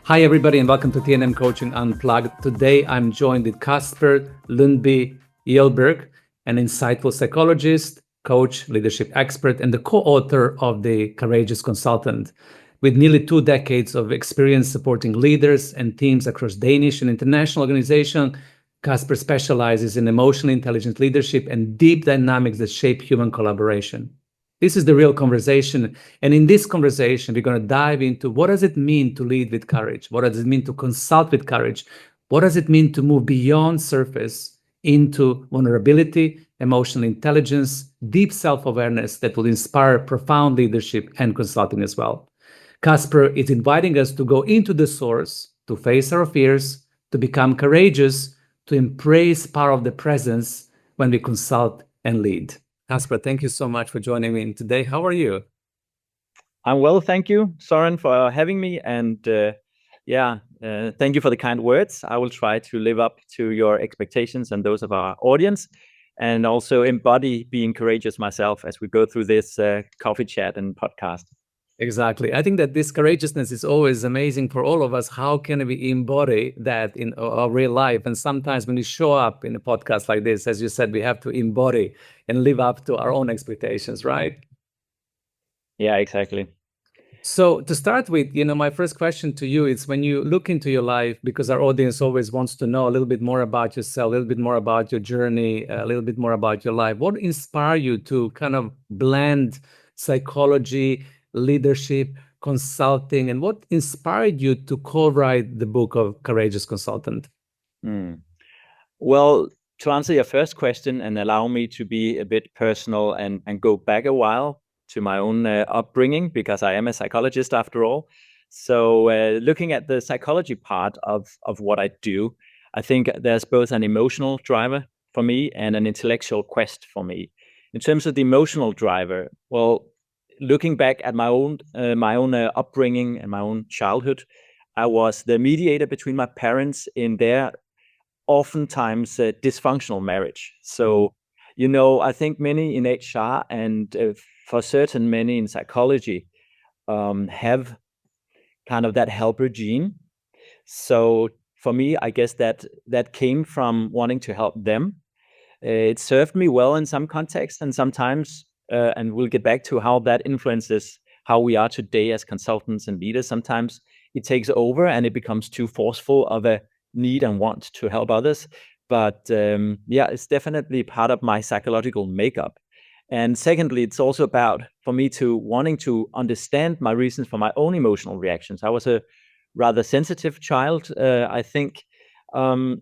Hi, everybody, and welcome to TNM Coaching Unplugged. Today, I'm joined with Kasper Lundby Jolberg, an insightful psychologist, coach, leadership expert, and the co-author of The Courageous Consultant. With nearly 2 decades of experience supporting leaders and teams across Danish and international organizations, Kasper specializes in emotionally intelligent leadership and deep dynamics that shape human collaboration. This is the real conversation. And in this conversation, we're going to dive into what does it mean to lead with courage? What does it mean to consult with courage? What does it mean to move beyond surface into vulnerability, emotional intelligence, deep self-awareness that will inspire profound leadership and consulting as well? Kasper is inviting us to go into the source, to face our fears, to become courageous, to embrace power of the presence when we consult and lead. Kasper, thank you so much for joining me today. How are you? I'm well, thank you, Zoran, for having me. And thank you for the kind words. I will try to live up to your expectations and those of our audience, and also embody being courageous myself as we go through this coffee chat and podcast. Exactly. I think that this courageousness is always amazing for all of us. How can we embody that in our real life? And sometimes when we show up in a podcast like this, as you said, we have to embody and live up to our own expectations, right? Yeah, exactly. So to start with, my first question to you is when you look into your life, because our audience always wants to know a little bit more about yourself, a little bit more about your journey, a little bit more about your life. What inspired you to kind of blend psychology, leadership, consulting, and what inspired you to co-write the book of Courageous Consultant? Well, to answer your first question and allow me to be a bit personal and go back a while to my own upbringing, because I am a psychologist after all. So looking at the psychology part of what I do, I think there's both an emotional driver for me and an intellectual quest for me. In terms of the emotional driver, well, looking back at my own upbringing and my own childhood, I was the mediator between my parents in their oftentimes dysfunctional marriage. So, I think many in HR and for certain many in psychology have kind of that helper gene. So for me, I guess that came from wanting to help them. It served me well in some contexts, and sometimes, and we'll get back to how that influences how we are today as consultants and leaders. Sometimes it takes over and it becomes too forceful of a need and want to help others. But it's definitely part of my psychological makeup. And secondly, it's also about for me to wanting to understand my reasons for my own emotional reactions. I was a rather sensitive child, I think.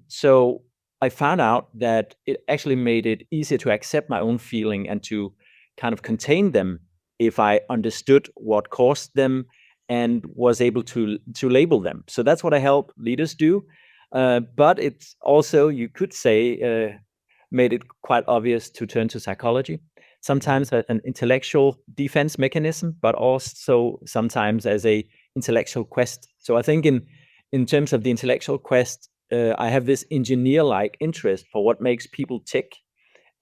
So I found out that it actually made it easier to accept my own feeling and to kind of contain them if I understood what caused them and was able to label them. So that's what I help leaders do. But it's also, you could say, made it quite obvious to turn to psychology. Sometimes as an intellectual defense mechanism, but also sometimes as a intellectual quest. So I think in terms of the intellectual quest, I have this engineer-like interest for what makes people tick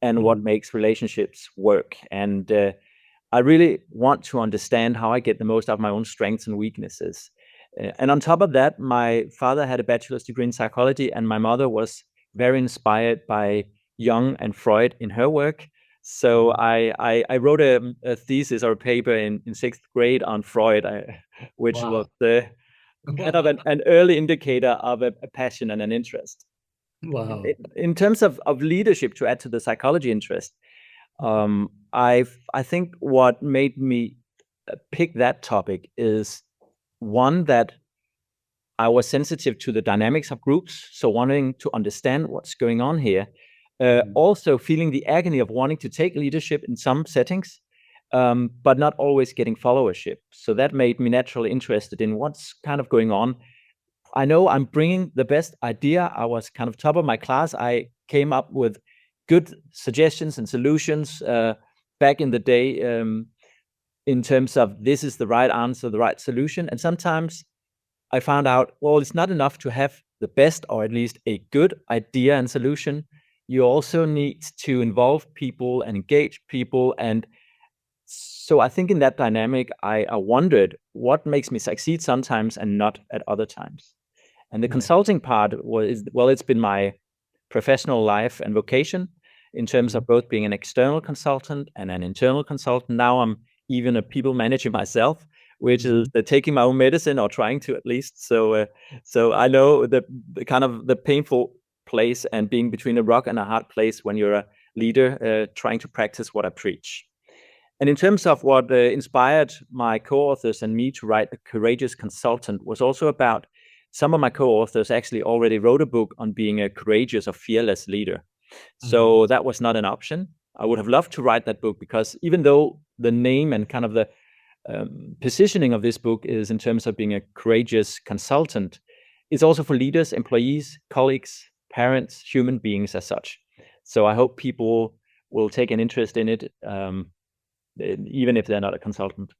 and what makes relationships work. And I really want to understand how I get the most out of my own strengths and weaknesses. And on top of that, my father had a bachelor's degree in psychology, and my mother was very inspired by Jung and Freud in her work. So I wrote a thesis or a paper in sixth grade on Freud, which Wow. was kind of an early indicator of a passion and an interest. Wow. In terms of leadership, to add to the psychology interest, I think what made me pick that topic is one that I was sensitive to the dynamics of groups, so wanting to understand what's going on here. Also feeling the agony of wanting to take leadership in some settings, but not always getting followership. So that made me naturally interested in what's kind of going on. I know I'm bringing the best idea. I was kind of top of my class. I came up with good suggestions and solutions back in the day, in terms of this is the right answer, the right solution. And sometimes I found out, well, it's not enough to have the best or at least a good idea and solution. You also need to involve people and engage people and So I think in that dynamic, I wondered what makes me succeed sometimes and not at other times. And the consulting part was, well, it's been my professional life and vocation in terms of both being an external consultant and an internal consultant. Now I'm even a people manager myself, which is taking my own medicine, or trying to at least. So I know the kind of the painful place and being between a rock and a hard place when you're a leader trying to practice what I preach. And in terms of what inspired my co-authors and me to write The Courageous Consultant was also about some of my co-authors actually already wrote a book on being a courageous or fearless leader. So that was not an option. I would have loved to write that book, because even though the name and kind of the positioning of this book is in terms of being a courageous consultant, it's also for leaders, employees, colleagues, parents, human beings as such. So I hope people will take an interest in it, even if they're not a consultant.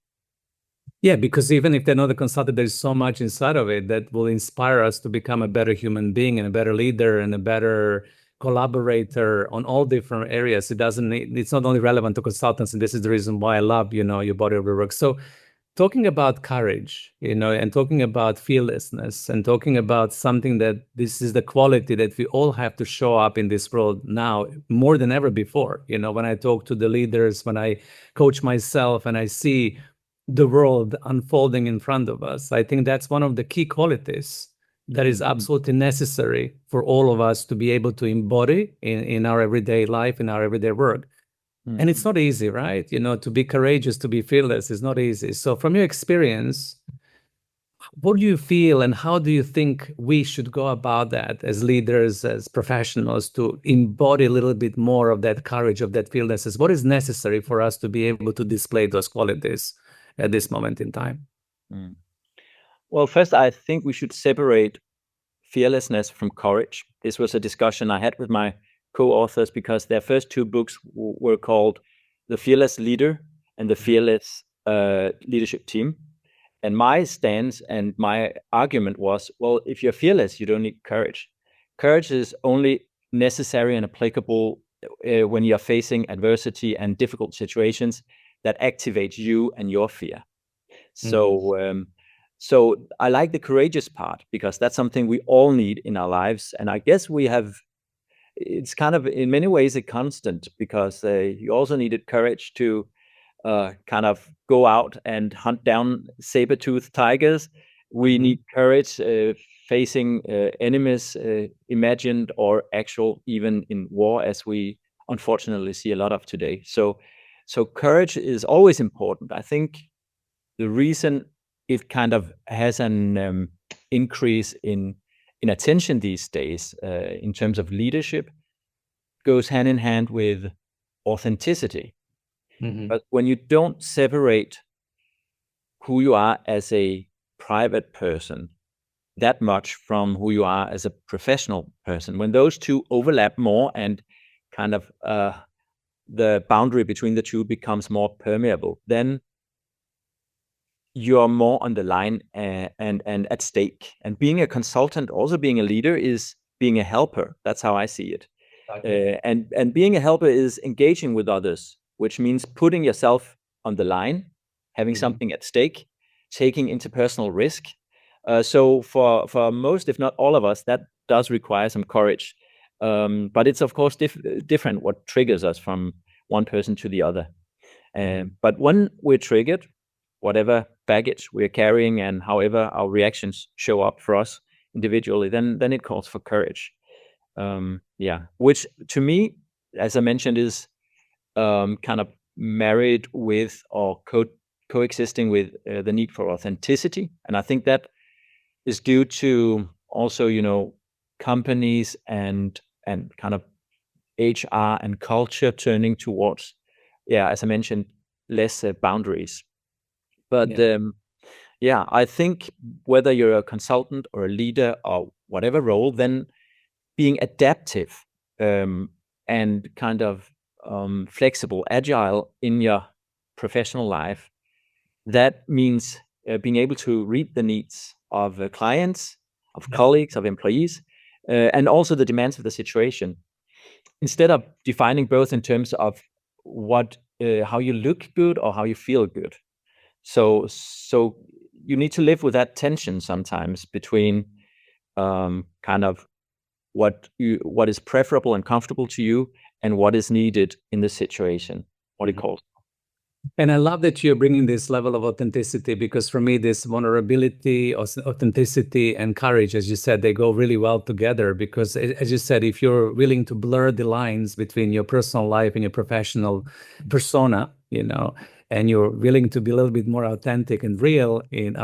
Yeah, because even if they're not a consultant, there's so much inside of it that will inspire us to become a better human being and a better leader and a better collaborator on all different areas. It's not only relevant to consultants, and this is the reason why I love, your body of your work. So talking about courage, and talking about fearlessness, and talking about something that this is the quality that we all have to show up in this world now more than ever before. When I talk to the leaders, when I coach myself and I see the world unfolding in front of us, I think that's one of the key qualities that is absolutely necessary for all of us to be able to embody in our everyday life, in our everyday work. And it's not easy, right? To be courageous, to be fearless is not easy. So from your experience, what do you feel and how do you think we should go about that as leaders, as professionals, to embody a little bit more of that courage, of that fearlessness? What is necessary for us to be able to display those qualities at this moment in time? Well, first, I think we should separate fearlessness from courage. This was a discussion I had with my co-authors, because their first two books were called The Fearless Leader and The Fearless Leadership Team. And my stance and my argument was, well, if you're fearless, you don't need courage. Courage is only necessary and applicable when you're facing adversity and difficult situations that activate you and your fear. So I like the courageous part, because that's something we all need in our lives. And I guess it's kind of in many ways a constant, because you also needed courage to kind of go out and hunt down saber-toothed tigers. We need courage facing enemies, imagined or actual, even in war, as we unfortunately see a lot of today. So courage is always important. I think the reason it kind of has an increase in attention these days in terms of leadership goes hand in hand with authenticity. But when you don't separate who you are as a private person that much from who you are as a professional person, when those two overlap more and kind of the boundary between the two becomes more permeable, then you're more on the line and at stake. And being a consultant, also being a leader, is being a helper. That's how I see it. Okay. And being a helper is engaging with others, which means putting yourself on the line, having something at stake, taking interpersonal risk. So for most, if not all of us, that does require some courage. But it's of course different what triggers us from one person to the other. But when we're triggered, whatever baggage we're carrying and however our reactions show up for us individually, then it calls for courage. Which to me, as I mentioned, is kind of married with or coexisting with the need for authenticity. And I think that is due to also, companies and kind of HR and culture turning towards, as I mentioned, less boundaries. But I think whether you're a consultant or a leader or whatever role, then being adaptive and kind of flexible, agile in your professional life, that means being able to read the needs of clients, of colleagues, of employees, and also the demands of the situation. Instead of defining both in terms of what how you look good or how you feel good. So you need to live with that tension sometimes between kind of what is preferable and comfortable to you and what is needed in the situation, what it calls. And I love that you're bringing this level of authenticity, because for me, this vulnerability, authenticity, and courage, as you said, they go really well together. Because as you said, if you're willing to blur the lines between your personal life and your professional persona, and you're willing to be a little bit more authentic and real in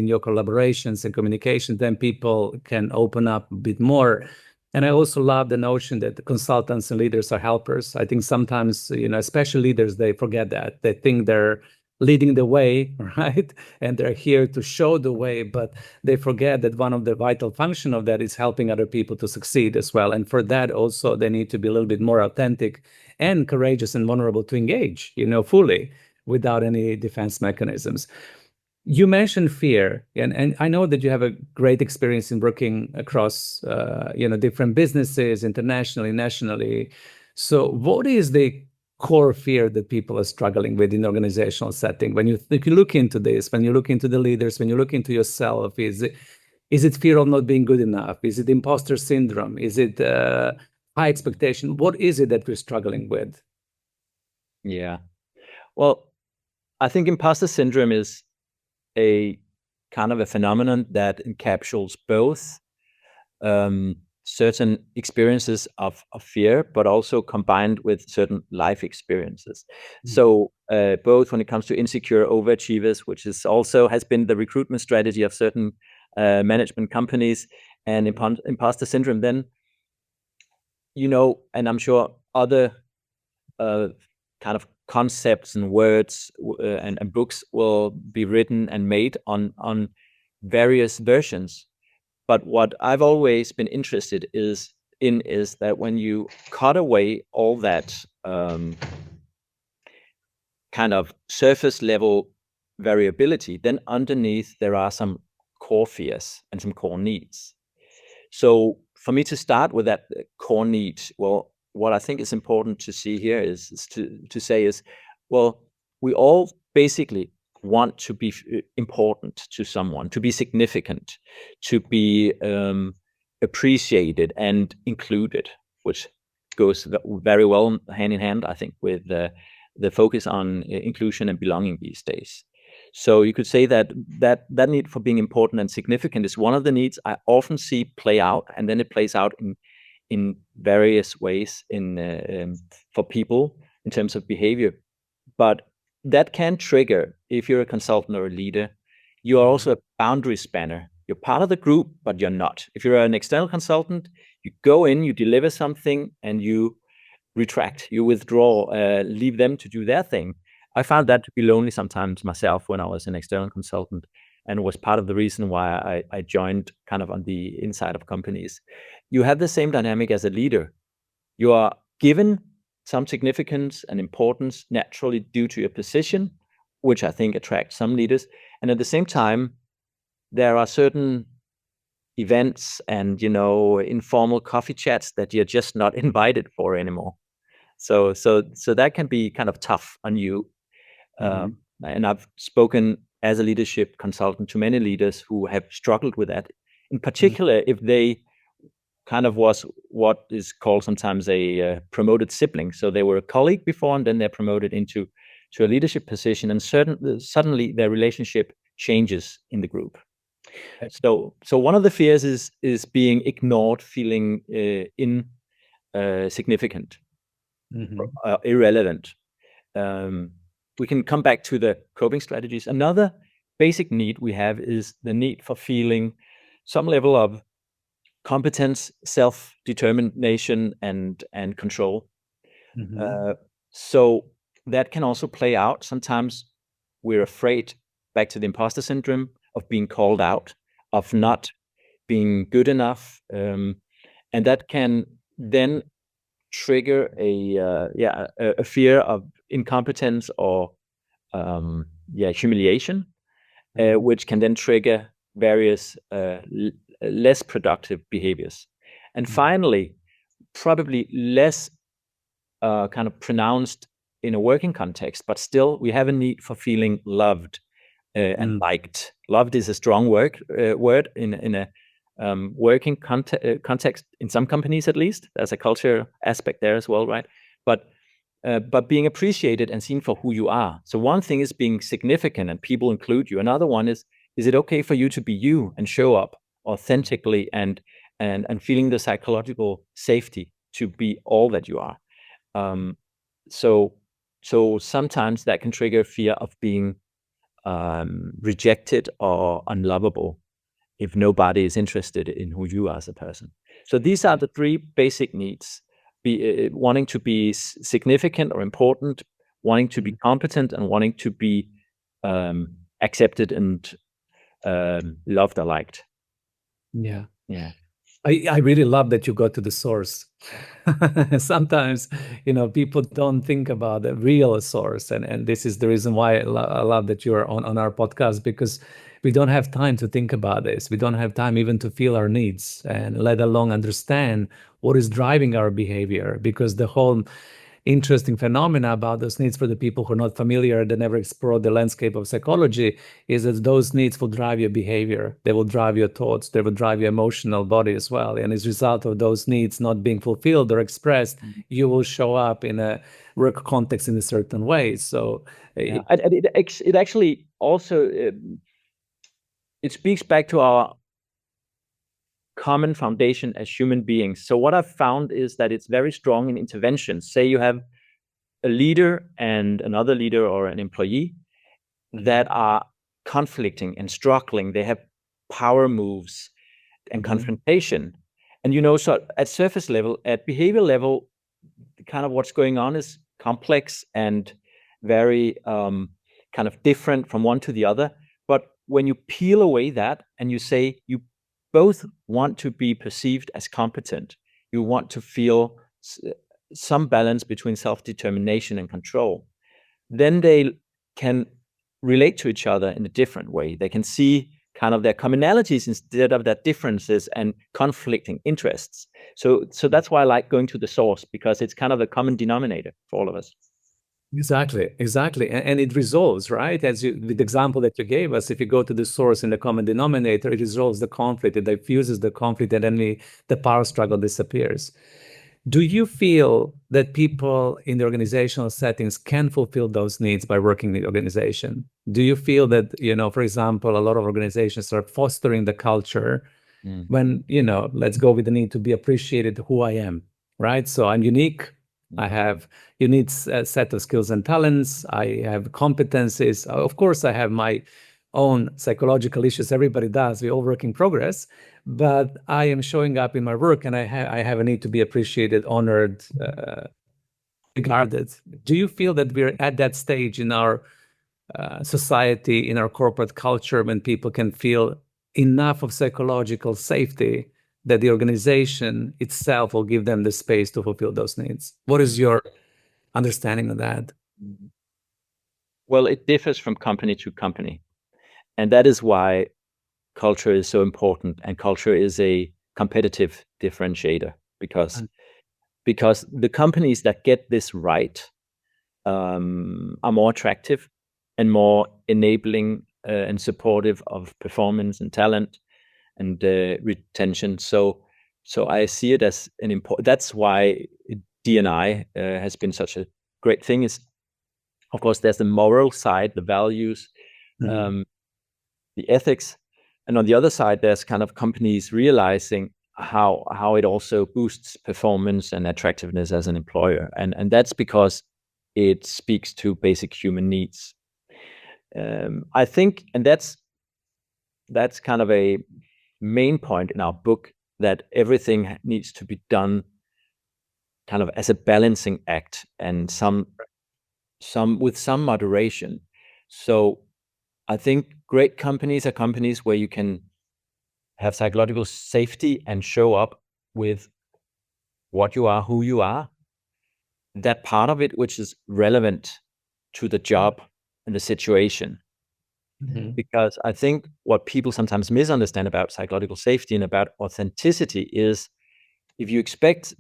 your collaborations and communication, then people can open up a bit more. And I also love the notion that the consultants and leaders are helpers. I think sometimes, especially leaders, they forget that. They think they're leading the way, right? And they're here to show the way, but they forget that one of the vital function of that is helping other people to succeed as well. And for that also, they need to be a little bit more authentic and courageous and vulnerable to engage, fully without any defense mechanisms. You mentioned fear, and I know that you have a great experience in working across, different businesses, internationally, nationally. So what is the core fear that people are struggling with in organizational setting? When you look into this, when you look into the leaders, when you look into yourself, is it fear of not being good enough? Is it imposter syndrome? Is it high expectation? What is it that we're struggling with? Yeah. Well, I think imposter syndrome is a kind of a phenomenon that encapsulates both certain experiences of fear, but also combined with certain life experiences. So both when it comes to insecure overachievers, which is also has been the recruitment strategy of certain management companies, and imposter syndrome, then, and I'm sure other kind of concepts and words and books will be written and made on various versions. But what I've always been interested is that when you cut away all that kind of surface level variability, then underneath there are some core fears and some core needs. So for me to start with that core need, well, what I think is important to see here is to say is, well, we all basically want to be important to someone, to be significant, to be appreciated and included, which goes very well hand in hand, I think, with the focus on inclusion and belonging these days. So you could say that need for being important and significant is one of the needs I often see play out, and then it plays out in various ways for people in terms of behavior. But that can trigger, if you're a consultant or a leader, you are also a boundary spanner. You're part of the group, but you're not. If you're an external consultant, you go in, you deliver something, and you retract, you withdraw, leave them to do their thing. I found that to be lonely sometimes myself when I was an external consultant, and was part of the reason why I joined kind of on the inside of companies. You have the same dynamic as a leader. You are given some significance and importance naturally due to your position, which I think attracts some leaders. And at the same time, there are certain events and informal coffee chats that you're just not invited for anymore. So that can be kind of tough on you. And I've spoken as a leadership consultant to many leaders who have struggled with that. In particular, if they kind of was what is called sometimes a promoted sibling. So they were a colleague before, and then they're promoted into a leadership position, and suddenly their relationship changes in the group. So one of the fears is being ignored, feeling insignificant, irrelevant. We can come back to the coping strategies. Another basic need we have is the need for feeling some level of competence, self-determination, and control. So that can also play out. Sometimes we're afraid, back to the imposter syndrome, of being called out, of not being good enough, and that can then trigger a fear of incompetence or humiliation, which can then trigger various less productive behaviors. And finally, probably less kind of pronounced in a working context, but still we have a need for feeling loved and liked. Loved is a strong word in a working context, in some companies at least. There's a culture aspect there as well, right? But being appreciated and seen for who you are. So one thing is being significant and people include you. Another one is it okay for you to be you and show up authentically and feeling the psychological safety to be all that you are. So sometimes that can trigger fear of being rejected or unlovable if nobody is interested in who you are as a person. So these are the three basic needs: wanting to be significant or important, wanting to be competent, and wanting to be accepted and loved or liked. Yeah. Yeah. I really love that you go to the source. Sometimes, people don't think about the real source. And this is the reason why I love that you're on our podcast, because we don't have time to think about this. We don't have time even to feel our needs, and let alone understand what is driving our behavior, because the whole interesting phenomena about those needs, for the people who are not familiar, they never explored the landscape of psychology, is that those needs will drive your behavior. They will drive your thoughts. They will drive your emotional body as well. And as a result of those needs not being fulfilled or expressed, you will show up in a work context in a certain way. So it actually also it speaks back to our common foundation as human beings. So what I've found is that it's very strong in interventions. Say you have a leader and another leader or an employee that are conflicting and struggling. They have power moves and confrontation. And so at surface level, at behavior level, kind of what's going on is complex and very kind of different from one to the other. But when you peel away that and you say you both want to be perceived as competent, you want to feel some balance between self-determination and control, then they can relate to each other in a different way. They can see kind of their commonalities instead of their differences and conflicting interests. So that's why I like going to the source, because it's kind of a common denominator for all of us. Exactly. And it resolves, right? With the example that you gave us, if you go to the source in the common denominator, it resolves the conflict, it diffuses the conflict, and then the power struggle disappears. Do you feel that people in the organizational settings can fulfill those needs by working in the organization? Do you feel that, for example, a lot of organizations are fostering the culture when, let's go with the need to be appreciated who I am, right? So I'm unique. I have unique set of skills and talents. I have competencies. Of course, I have my own psychological issues. Everybody does. We all work in progress. But I am showing up in my work, and I have a need to be appreciated, honored, regarded. Do you feel that we're at that stage in our society, in our corporate culture, when people can feel enough of psychological safety that the organization itself will give them the space to fulfill those needs? What is your understanding of that? Well, it differs from company to company. And that is why culture is so important. And culture is a competitive differentiator, because the companies that get this right are more attractive and more enabling and supportive of performance and talent and retention. So I see it as an important. That's why D&I has been such a great thing. Is, of course, there's the moral side, the values, the ethics, and on the other side, there's kind of companies realizing how it also boosts performance and attractiveness as an employer, and that's because it speaks to basic human needs. I think, and that's kind of a main point in our book, that everything needs to be done kind of as a balancing act and some with some moderation. So I think great companies are companies where you can have psychological safety and show up with what you are, who you are, that part of it which is relevant to the job and the situation. Because I think what people sometimes misunderstand about psychological safety and about authenticity is, if you expect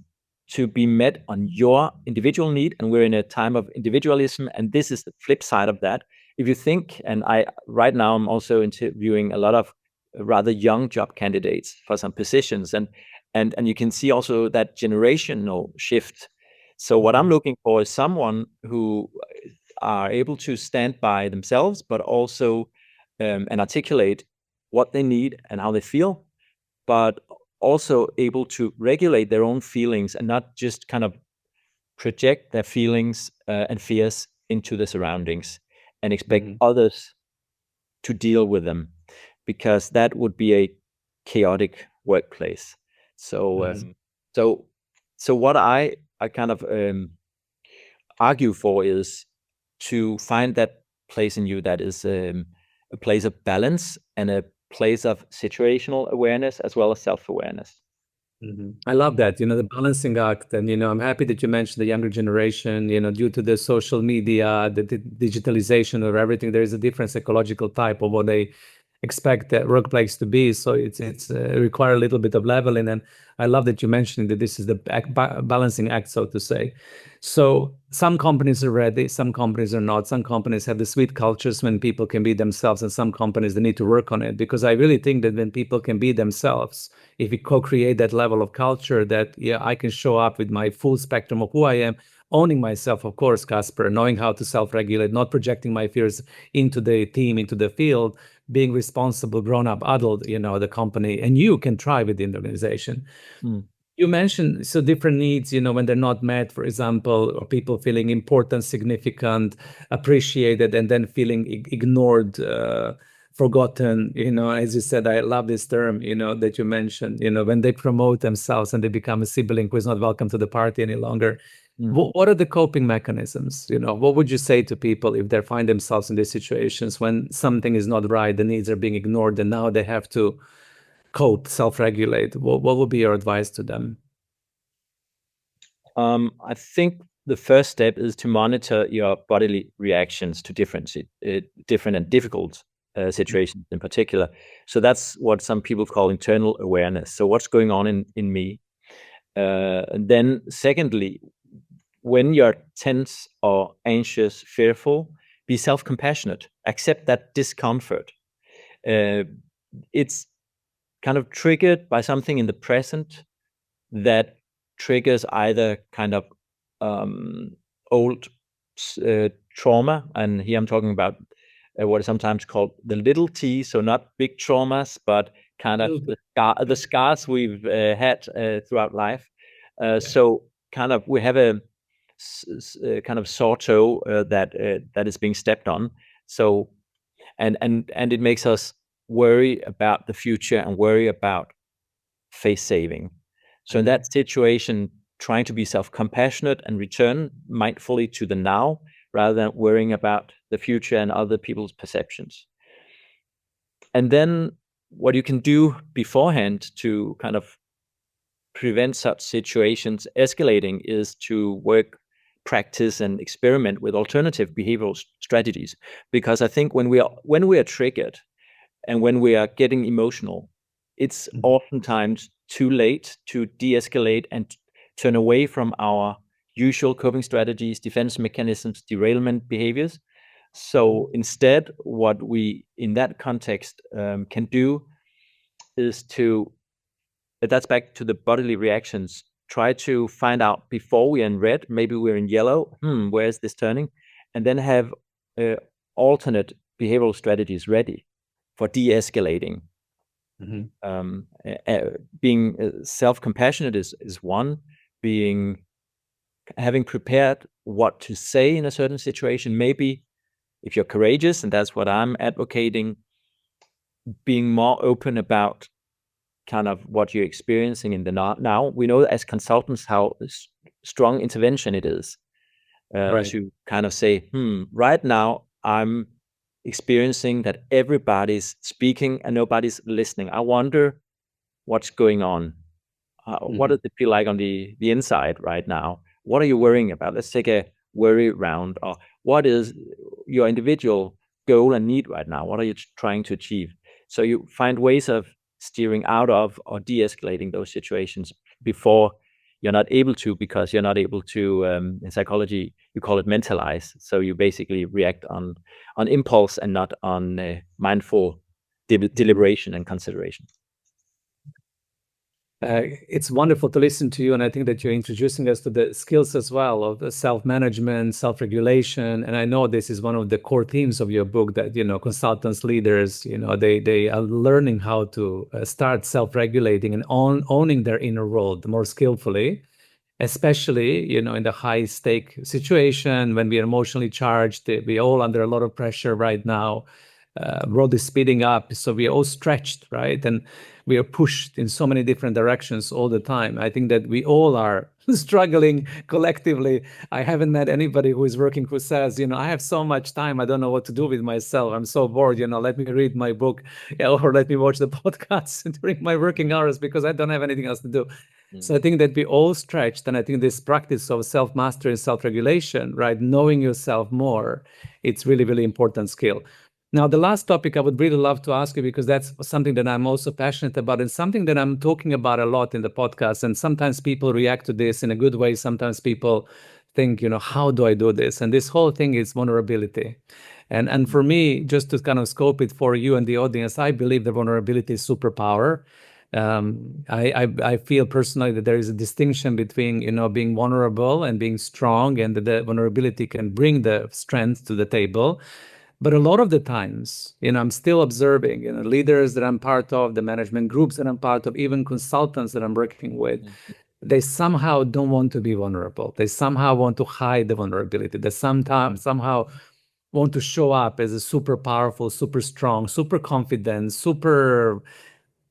to be met on your individual need, and we're in a time of individualism, and this is the flip side of that. If you think, and right now I'm also interviewing a lot of rather young job candidates for some positions, and you can see also that generational shift. So what I'm looking for is someone who are able to stand by themselves, but also and articulate what they need and how they feel, but also able to regulate their own feelings and not just kind of project their feelings and fears into the surroundings and expect others to deal with them, because that would be a chaotic workplace. So so what I kind of argue for is to find that place in you that is a place of balance and a place of situational awareness as well as self-awareness. I love that, the balancing act. And, I'm happy that you mentioned the younger generation, due to the social media, the digitalization of everything, there is a different psychological type of what they expect the workplace to be. So it's require a little bit of leveling. And I love that you mentioned that this is the balancing act, so to say. So some companies are ready, some companies are not. Some companies have the sweet cultures when people can be themselves, and some companies, they need to work on it. Because I really think that when people can be themselves, if we co-create that level of culture, that, I can show up with my full spectrum of who I am, owning myself, of course, Kasper, knowing how to self-regulate, not projecting my fears into the team, into the field, being responsible, grown-up adult, the company, and you can thrive within the organization. You mentioned so different needs, when they're not met, for example, or people feeling important, significant, appreciated, and then feeling ignored, forgotten. As you said, I love this term, that you mentioned, when they promote themselves and they become a sibling who is not welcome to the party any longer. What are the coping mechanisms? What would you say to people if they find themselves in these situations when something is not right, the needs are being ignored, and now they have to cope, self-regulate? What would be your advice to them? I think the first step is to monitor your bodily reactions to different and difficult situations in particular. So that's what some people call internal awareness. So what's going on in me? And then secondly, when you're tense or anxious, fearful, be self-compassionate. Accept that discomfort. It's kind of triggered by something in the present that triggers either kind of old trauma, and here I'm talking about what is sometimes called the little t, so not big traumas, but kind of the scars we've had throughout life. So kind of we have a kind of sore toe that is being stepped on. So and it makes us worry about the future and worry about face saving. So in that situation, trying to be self-compassionate and return mindfully to the now rather than worrying about the future and other people's perceptions. And then what you can do beforehand to kind of prevent such situations escalating is to work, practice, and experiment with alternative behavioral strategies. Because I think when we are triggered and when we are getting emotional, it's oftentimes too late to de-escalate and turn away from our usual coping strategies, defense mechanisms, derailment behaviors. So instead, what we in that context can do is that's back to the bodily reactions. Try to find out before we're in red, maybe we're in yellow. Where is this turning? And then have alternate behavioral strategies ready for de-escalating. Being self-compassionate is one. Having prepared what to say in a certain situation. Maybe if you're courageous, and that's what I'm advocating, being more open about kind of what you're experiencing in the now. We know as consultants how strong intervention it is to kind of say, right now I'm experiencing that everybody's speaking and nobody's listening. I wonder what's going on. What does it feel like on the inside right now? What are you worrying about? Let's take a worry round. Or what is your individual goal and need right now? What are you trying to achieve? So you find ways of steering out of or de-escalating those situations before you're not able to, because you're not able to, in psychology you call it mentalize. So you basically react on impulse and not on mindful deliberation and consideration. It's wonderful to listen to you, and I think that you're introducing us to the skills as well of the self-management, self-regulation. And I know this is one of the core themes of your book, that consultants, leaders, they are learning how to start self-regulating and owning their inner world more skillfully, especially in the high stake situation when we are emotionally charged. We all under a lot of pressure right now. World is speeding up, so we are all stretched, right? And we are pushed in so many different directions all the time. I think that we all are struggling collectively. I haven't met anybody who is working who says, I have so much time, I don't know what to do with myself. I'm so bored, let me read my book, or let me watch the podcasts during my working hours because I don't have anything else to do. So I think that we all stretched, and I think this practice of self-mastery and self-regulation, right, knowing yourself more, it's really, really important skill. Now, the last topic I would really love to ask you, because that's something that I'm also passionate about and something that I'm talking about a lot in the podcast. And sometimes people react to this in a good way. Sometimes people think, how do I do this? And this whole thing is vulnerability. And for me, just to kind of scope it for you and the audience, I believe that vulnerability is superpower. I feel personally that there is a distinction between, being vulnerable and being strong, and that the vulnerability can bring the strength to the table. But a lot of the times, I'm still observing, leaders that I'm part of, the management groups that I'm part of, even consultants that I'm working with, they somehow don't want to be vulnerable. They somehow want to hide the vulnerability. They somehow want to show up as a super powerful, super strong, super confident, super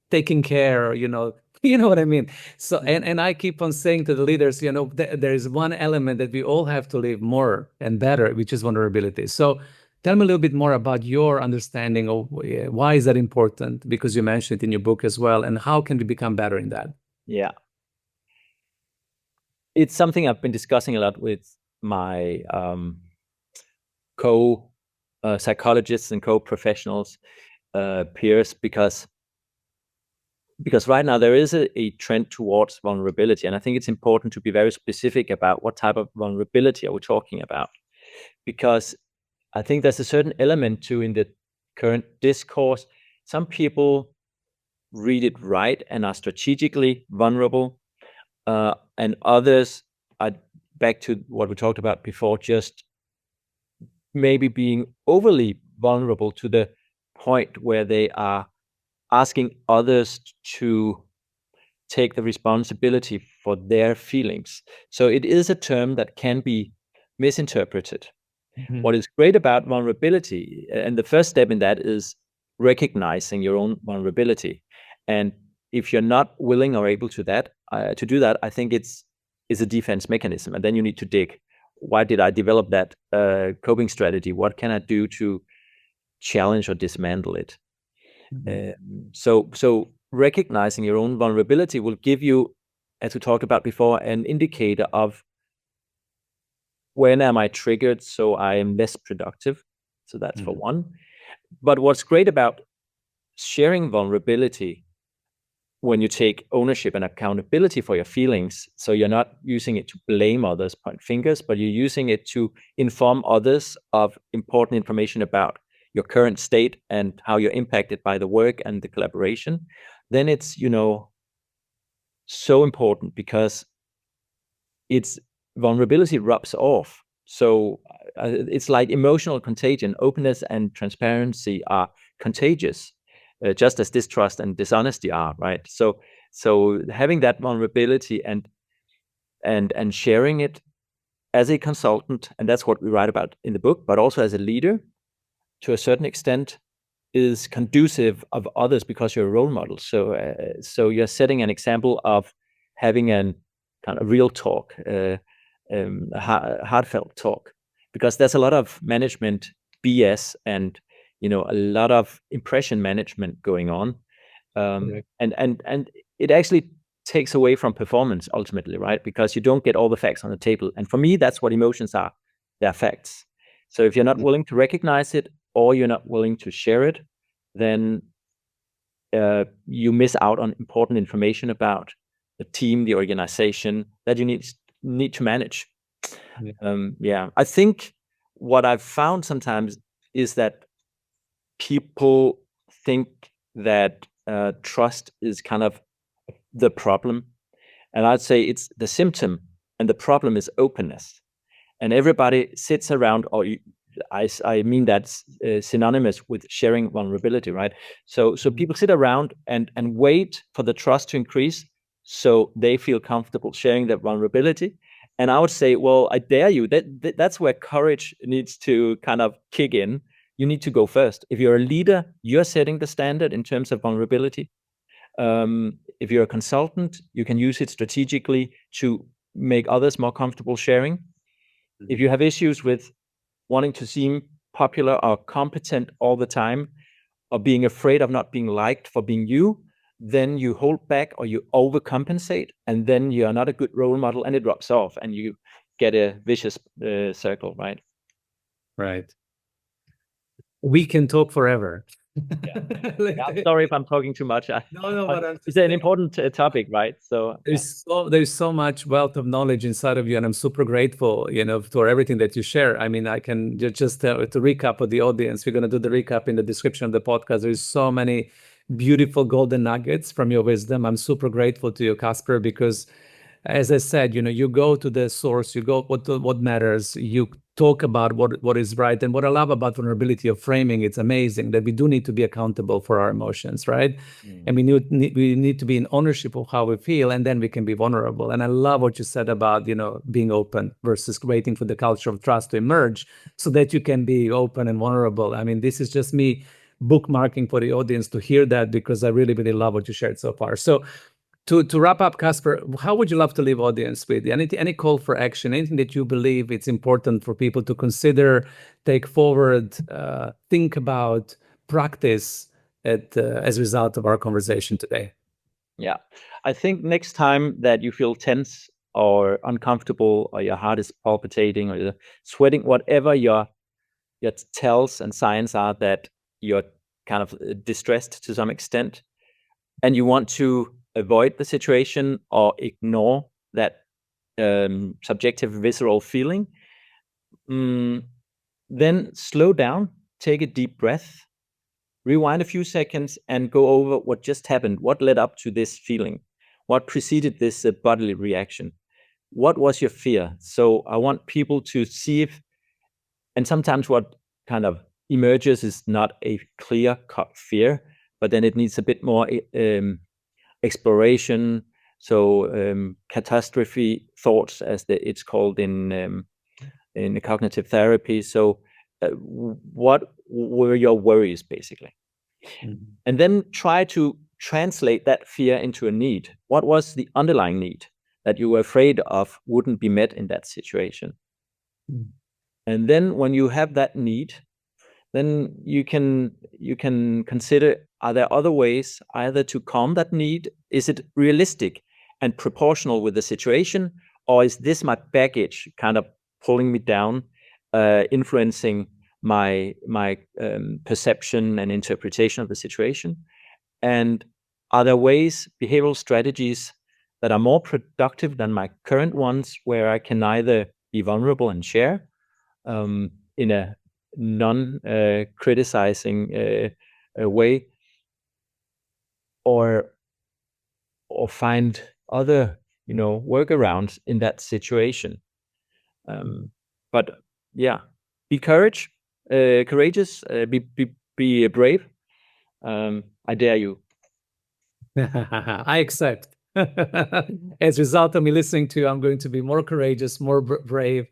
taking care, you know what I mean? So, and I keep on saying to the leaders, there is one element that we all have to live more and better, which is vulnerability. So tell me a little bit more about your understanding of why is that important, because you mentioned it in your book as well, and how can we become better in that? Yeah. It's something I've been discussing a lot with my co-psychologists and co-professionals, peers, because right now there is a trend towards vulnerability. And I think it's important to be very specific about what type of vulnerability are we talking about. Because I think there's a certain element to, in the current discourse, some people read it right and are strategically vulnerable, and others are, back to what we talked about before, just maybe being overly vulnerable to the point where they are asking others to take the responsibility for their feelings. So it is a term that can be misinterpreted. Mm-hmm. What is great about vulnerability, and the first step in that, is recognizing your own vulnerability. And if you're not willing or able to do that, I think it's a defense mechanism. And then you need to dig. Why did I develop that coping strategy? What can I do to challenge or dismantle it? So recognizing your own vulnerability will give you, as we talked about before, an indicator of when am I triggered, so I am less productive. So that's for one. But what's great about sharing vulnerability, when you take ownership and accountability for your feelings, so you're not using it to blame others, point fingers, but you're using it to inform others of important information about your current state and how you're impacted by the work and the collaboration, then it's, so important, because vulnerability rubs off. So it's like emotional contagion. Openness and transparency are contagious, just as distrust and dishonesty are, right? So having that vulnerability and sharing it as a consultant, and that's what we write about in the book, but also as a leader, to a certain extent, is conducive of others, because you're a role model. So you're setting an example of having an kind of real talk, a heartfelt talk, because there's a lot of management BS and a lot of impression management going on, and it actually takes away from performance ultimately, right? Because you don't get all the facts on the table. And for me, that's what emotions are. They're facts. So if you're not willing to recognize it, or you're not willing to share it, then you miss out on important information about the team, the organization that you need to manage. I think what I've found sometimes is that people think that trust is kind of the problem, and I'd say it's the symptom, and the problem is openness. And everybody sits around, or I mean that's synonymous with sharing vulnerability, right? So people sit around and wait for the trust to increase, so they feel comfortable sharing their vulnerability. And I would say, well, I dare you. That's where courage needs to kind of kick in. You need to go first. If you're a leader, you're setting the standard in terms of vulnerability. If you're a consultant, you can use it strategically to make others more comfortable sharing. If you have issues with wanting to seem popular or competent all the time, or being afraid of not being liked for being you, then you hold back or you overcompensate, and then you're not a good role model, and it rubs off, and you get a vicious circle, right? Right. We can talk forever. I'm sorry if I'm talking too much. No, but it's an important topic, right? So there's so much wealth of knowledge inside of you, and I'm super grateful, for everything that you share. I mean, I can just to recap of the audience. We're going to do the recap in the description of the podcast. There's so many beautiful golden nuggets from your wisdom. I'm super grateful to you, Kasper, because as I said, you go to the source, you go what matters, you talk about what is right. And what I love about vulnerability of framing, it's amazing that we do need to be accountable for our emotions, right? And we need to be in ownership of how we feel, and then we can be vulnerable. And I love what you said about, being open versus waiting for the culture of trust to emerge so that you can be open and vulnerable. I mean, this is just me bookmarking for the audience to hear that, because I really, really love what you shared so far. So to wrap up, Kasper, how would you love to leave audience with? Any call for action, anything that you believe it's important for people to consider, take forward, think about, practice as a result of our conversation today? Yeah, I think next time that you feel tense or uncomfortable, or your heart is palpitating, or you're sweating, whatever your tells and signs are that you're kind of distressed to some extent, and you want to avoid the situation or ignore that subjective visceral feeling, then slow down, take a deep breath, rewind a few seconds, and go over what just happened. What led up to this feeling? What preceded this bodily reaction? What was your fear? So I want people to see if, and sometimes what kind of emerges is not a clear-cut fear, but then it needs a bit more exploration. So catastrophe thoughts, as it's called in the cognitive therapy. So what were your worries, basically? And then try to translate that fear into a need. What was the underlying need that you were afraid of wouldn't be met in that situation? And then when you have that need, then you can consider, are there other ways either to calm that need? Is it realistic and proportional with the situation? Or is this my baggage kind of pulling me down, influencing my perception and interpretation of the situation? And are there ways, behavioral strategies that are more productive than my current ones, where I can either be vulnerable and share in a non-criticizing way, or find other workarounds in that situation? But yeah, be courageous, be brave. I dare you. I accept. As a result of me listening to you, I'm going to be more courageous, more brave.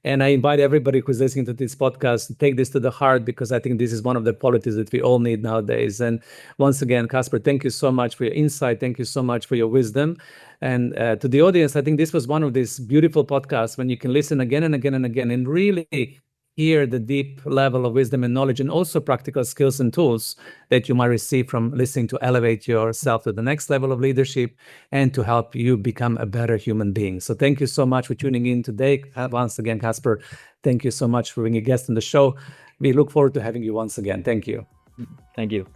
And I invite everybody who's listening to this podcast to take this to the heart, because I think this is one of the qualities that we all need nowadays. And once again, Kasper, thank you so much for your insight. Thank you so much for your wisdom. And to the audience, I think this was one of these beautiful podcasts when you can listen again and again and again and really hear the deep level of wisdom and knowledge, and also practical skills and tools that you might receive from listening to elevate yourself to the next level of leadership and to help you become a better human being. So thank you so much for tuning in today. Once again, Kasper, thank you so much for being a guest on the show. We look forward to having you once again. Thank you. Thank you.